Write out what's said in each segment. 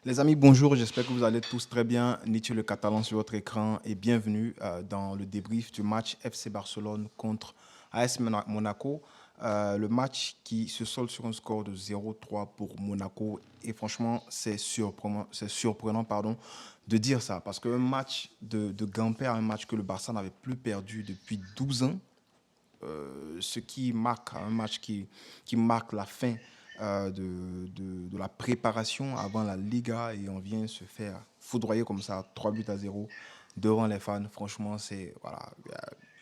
Les amis, bonjour, j'espère que vous allez tous très bien. Nietzsche le Catalan sur votre écran et bienvenue dans le débrief du match FC Barcelone contre AS Monaco. Le match qui se solde sur un score de 0-3 pour Monaco. Et franchement, c'est surprenant pardon, de dire ça. Parce qu'un match de Gamper, un match que le Barça n'avait plus perdu depuis 12 ans, ce qui marque un match qui marque la fin de la préparation avant la Liga et on vient se faire foudroyer comme ça, 3 buts à 0 devant les fans. Franchement, c'est voilà,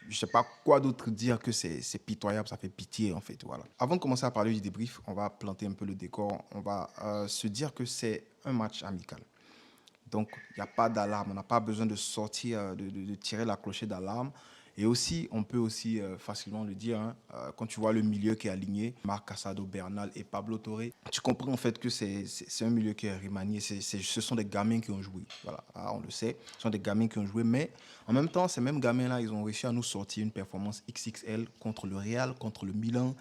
je sais pas quoi d'autre dire que c'est pitoyable, ça fait pitié en fait. Voilà. Avant de commencer à parler du débrief, on va planter un peu le décor. On va se dire que c'est un match amical. Donc, il n'y a pas d'alarme. On n'a pas besoin de sortir, de tirer la clochette d'alarme. Et aussi, on peut aussi facilement le dire, hein, quand tu vois le milieu qui est aligné, Marc Casado, Bernal et Pablo Torre, tu comprends en fait que c'est un milieu qui est remanié. Ce sont des gamins qui ont joué. Voilà, ah, on le sait. Ce sont des gamins qui ont joué. Mais en même temps, ces mêmes gamins-là, ils ont réussi à nous sortir une performance XXL contre le Real, contre le Milan,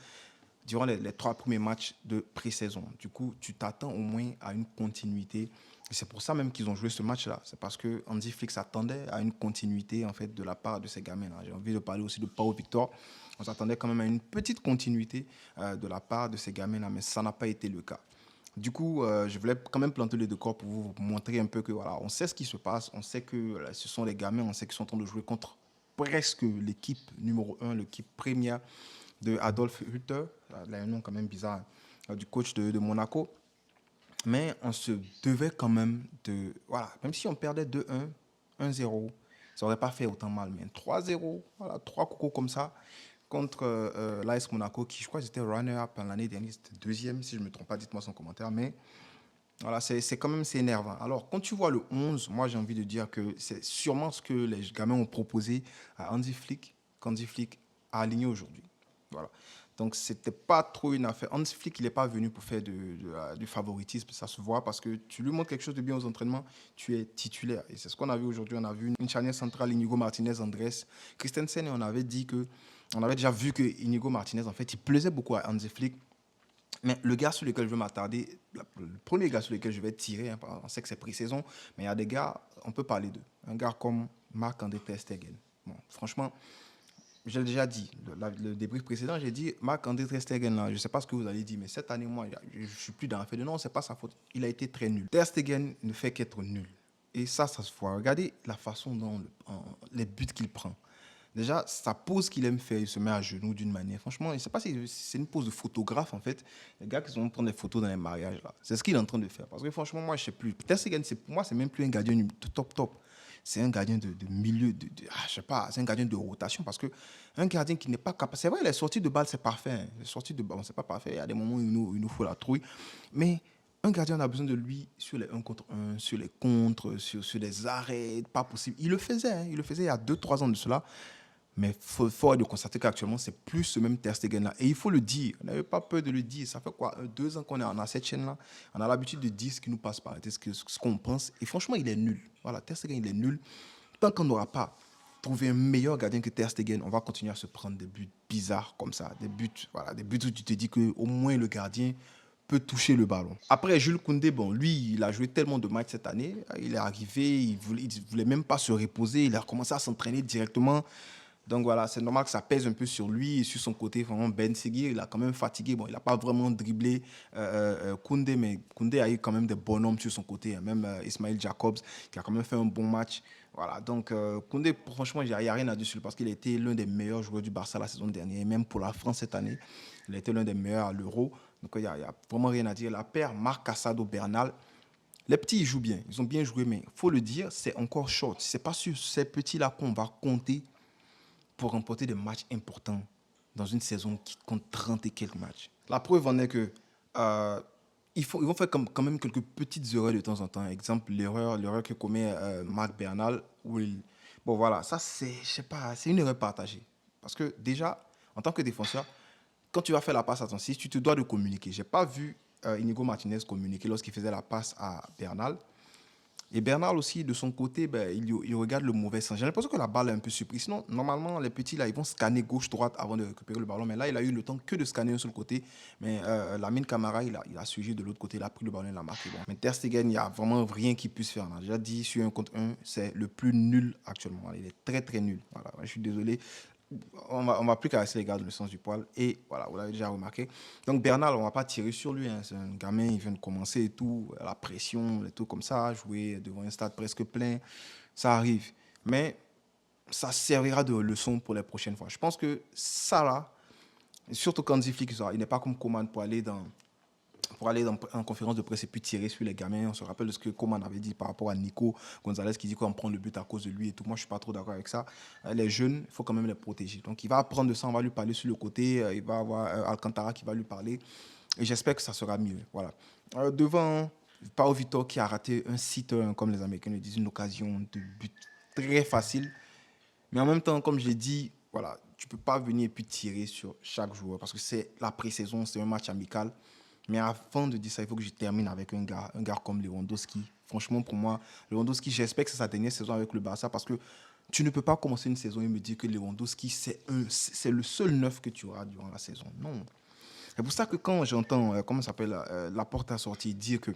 durant les 3 premiers matchs de pré-saison. Du coup, tu t'attends au moins à une continuité. Et c'est pour ça même qu'ils ont joué ce match-là. C'est parce que Hansi Flick s'attendait à une continuité en fait de la part de ces gamins-là. J'ai envie de parler aussi de Pau Victor. On s'attendait quand même à une petite continuité de la part de ces gamins-là, mais ça n'a pas été le cas. Du coup, je voulais quand même planter le décor pour vous montrer un peu que voilà, on sait ce qui se passe, on sait que là, ce sont les gamins, on sait qu'ils sont en train de jouer contre presque l'équipe numéro 1, l'équipe première de Adolf Hutter, là, un nom quand même bizarre, du coach de Monaco. Mais on se devait quand même de... Voilà, même si on perdait 2-1, 1-0, ça n'aurait pas fait autant mal. Mais 3-0, voilà, 3 coups comme ça, contre l'AS Monaco, qui je crois c'était runner-up l'année dernière, c'était deuxième, si je ne me trompe pas, dites-moi son commentaire. Mais voilà, c'est quand même c'est énervant. Alors, quand tu vois le 11, moi j'ai envie de dire que c'est sûrement ce que les gamins ont proposé à Hansi Flick, qu'Hansi Flick a aligné aujourd'hui. Voilà. Donc, c'était pas trop une affaire. Hans Flick, il n'est pas venu pour faire du favoritisme, ça se voit, parce que tu lui montres quelque chose de bien aux entraînements, tu es titulaire. Et c'est ce qu'on a vu aujourd'hui. On a vu une charnière centrale, Inigo Martinez, Andrés Christensen, et on avait déjà vu que Inigo Martinez, en fait, il plaisait beaucoup à Hans Flick. Mais le gars sur lequel je vais m'attarder, le premier gars sur lequel je vais tirer, hein, on sait que c'est pré-saison, mais il y a des gars, on peut parler d'eux. Un gars comme Marc-André Ter Stegen. Bon, franchement, j'ai déjà dit, le débrief précédent, j'ai dit, Marc-André Ter Stegen, là, je ne sais pas ce que vous allez dire, mais cette année, moi, je ne suis plus dans la fait de non, c'est pas sa faute. Il a été très nul. Ter Stegen ne fait qu'être nul. Et ça se voit. Regardez la façon dont les buts qu'il prend. Déjà, sa pose qu'il aime faire, il se met à genoux d'une manière. Franchement, je ne sais pas si c'est une pose de photographe, en fait. Les gars qui vont prendre des photos dans les mariages, là. C'est ce qu'il est en train de faire. Parce que franchement, moi, je ne sais plus. Ter Stegen, pour moi, c'est même plus un gardien de top. C'est un gardien de milieu, je sais pas, c'est un gardien de rotation. Parce que un gardien qui n'est pas capable. C'est vrai, les sorties de balle, c'est parfait. Hein. Les sorties de balle, c'est pas parfait. Il y a des moments où il nous faut la trouille. Mais un gardien, on a besoin de lui sur les 1 contre 1, sur les contres, sur les arrêts, pas possible. Il le faisait, hein. Il le faisait il y a 2 3 ans de cela. Mais fort de constater qu'actuellement, c'est plus ce même Ter Stegen-là. Et il faut le dire. On n'avait pas peur de le dire. Ça fait quoi 2 ans qu'on est, on a cette chaîne-là. On a l'habitude de dire ce qui nous passe par la tête, ce qu'on pense. Et franchement, il est nul. Voilà, Ter Stegen, il est nul. Tant qu'on n'aura pas trouvé un meilleur gardien que Ter Stegen, on va continuer à se prendre des buts bizarres comme ça. Des buts, voilà, des buts où tu te dis qu'au moins le gardien peut toucher le ballon. Après, Jules Koundé, bon, lui, il a joué tellement de matchs cette année. Il est arrivé, il voulait même pas se reposer. Il a commencé à s'entraîner directement. Donc voilà, c'est normal que ça pèse un peu sur lui et sur son côté. Vraiment, Ben Seguir, il a quand même fatigué. Bon, il n'a pas vraiment dribblé Koundé, mais Koundé a eu quand même des bonhommes sur son côté. Hein. Même Ismail Jacobs, qui a quand même fait un bon match. Voilà, donc Koundé, franchement, il n'y a rien à dire sur lui parce qu'il a été l'un des meilleurs joueurs du Barça la saison dernière. Et même pour la France cette année, il a été l'un des meilleurs à l'Euro. Donc il n'y a vraiment rien à dire. La paire Marc Casado Bernal, les petits, ils jouent bien. Ils ont bien joué, mais il faut le dire, c'est encore short. Ce n'est pas sur ces petits-là qu'on va compter pour remporter des matchs importants dans une saison qui compte 30 et quelques matchs. La preuve en est que ils vont faire quand même quelques petites erreurs de temps en temps. Exemple, l'erreur que commet Marc Bernal, où bon voilà, ça c'est, je sais pas, c'est une erreur partagée. Parce que déjà, en tant que défenseur, quand tu vas faire la passe à ton 6, tu te dois de communiquer. J'ai pas vu Inigo Martinez communiquer lorsqu'il faisait la passe à Bernal. Et Bernal aussi, de son côté, ben, il regarde le mauvais sens. J'ai l'impression que la balle est un peu surprise. Sinon, normalement, les petits, là, ils vont scanner gauche-droite avant de récupérer le ballon. Mais là, il a eu le temps que de scanner un seul côté. Mais Lamine Camara, il a suivi de l'autre côté, il a pris le ballon, il a marqué. Bon. Mais Ter Stegen, il n'y a vraiment rien qu'il puisse faire. On a déjà dit, sur un contre un, c'est le plus nul actuellement. Il est très, très nul. Voilà, je suis désolé. On va plus caresser les gars dans le sens du poil. Et voilà, vous l'avez déjà remarqué. Donc Bernal, on va pas tirer sur lui, hein. C'est un gamin, il vient de commencer et tout. La pression, les trucs comme ça, jouer devant un stade presque plein, ça arrive. Mais ça servira de leçon pour les prochaines fois. Je pense que ça là, surtout quand Flick, il n'est pas comme Coman pour aller en conférence de presse et puis tirer sur les gamins. On se rappelle de ce que Coman avait dit par rapport à Nico Gonzalez qui dit qu'on prend le but à cause de lui et tout. Moi, je ne suis pas trop d'accord avec ça. Les jeunes, il faut quand même les protéger. Donc, il va apprendre de ça, on va lui parler sur le côté. Il va avoir Alcantara qui va lui parler. Et j'espère que ça sera mieux. Voilà. Devant, Pau Vitor qui a raté un sitter, comme les Américains le disent, une occasion de but très facile. Mais en même temps, comme je l'ai dit, voilà, tu ne peux pas venir et puis tirer sur chaque joueur parce que c'est la pré-saison, c'est un match amical. Mais avant de dire ça, il faut que je termine avec un gars comme Lewandowski. Franchement, pour moi, Lewandowski, j'espère que c'est sa dernière saison avec le Barça parce que tu ne peux pas commencer une saison et me dire que Lewandowski, c'est le seul neuf que tu auras durant la saison. Non. C'est pour ça que quand j'entends, comment ça s'appelle, Laporte a sorti dire que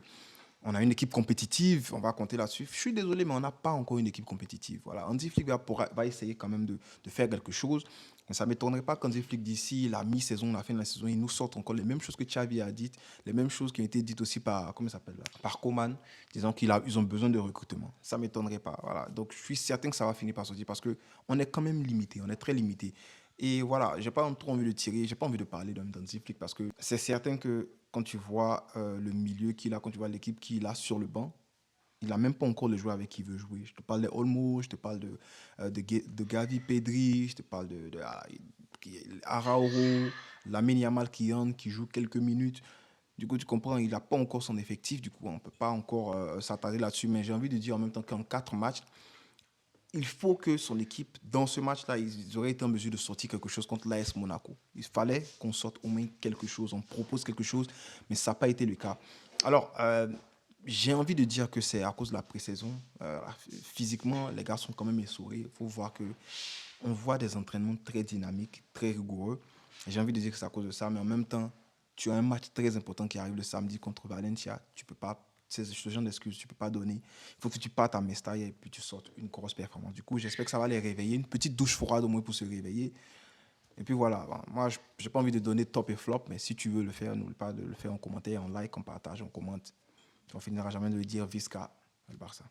on a une équipe compétitive, on va compter là-dessus. Je suis désolé, mais on n'a pas encore une équipe compétitive. Voilà. Andy Flick va essayer quand même de faire quelque chose. Mais ça ne m'étonnerait pas qu'Andy Flick, d'ici la mi-saison, la fin de la saison, il nous sorte encore les mêmes choses que Xavi a dites, les mêmes choses qui ont été dites aussi par, comment ça s'appelle, par Coman, disant qu'ils ont besoin de recrutement. Ça ne m'étonnerait pas. Voilà. Donc, je suis certain que ça va finir par sortir parce qu'on est quand même limité, on est très limité. Et voilà, j'ai pas trop envie de tirer, j'ai pas envie de parler d'un Danzi Flick parce que c'est certain que quand tu vois le milieu qu'il a, quand tu vois l'équipe qu'il a sur le banc, il n'a même pas encore les joueurs avec qui il veut jouer. Je te parle de Olmo, je te parle de Gavi Pedri, je te parle de Arauro, Lamine Yamal qui joue quelques minutes. Du coup, tu comprends, il n'a pas encore son effectif. Du coup, on ne peut pas encore s'attarder là-dessus. Mais j'ai envie de dire en même temps qu'en 4 matchs, il faut que son équipe, dans ce match-là, ils auraient été en mesure de sortir quelque chose contre l'AS Monaco. Il fallait qu'on sorte au moins quelque chose, on propose quelque chose, mais ça n'a pas été le cas. Alors, j'ai envie de dire que c'est à cause de la pré-saison. Physiquement, les gars sont quand même essorés. Il faut voir que on voit des entraînements très dynamiques, très rigoureux. J'ai envie de dire que c'est à cause de ça, mais en même temps, tu as un match très important qui arrive le samedi contre Valencia. Tu peux pas, c'est ce genre d'excuses, tu peux pas donner. Il faut que tu partes à Mestalla et puis tu sortes une grosse performance. Du coup, j'espère que ça va les réveiller. Une petite douche froide au moins pour se réveiller. Et puis voilà, bon, moi, je n'ai pas envie de donner top et flop, mais si tu veux le faire, n'oublie pas de le faire en commentaire, en like, en partage, en commente. On finira jamais de le dire Visca, le Barça.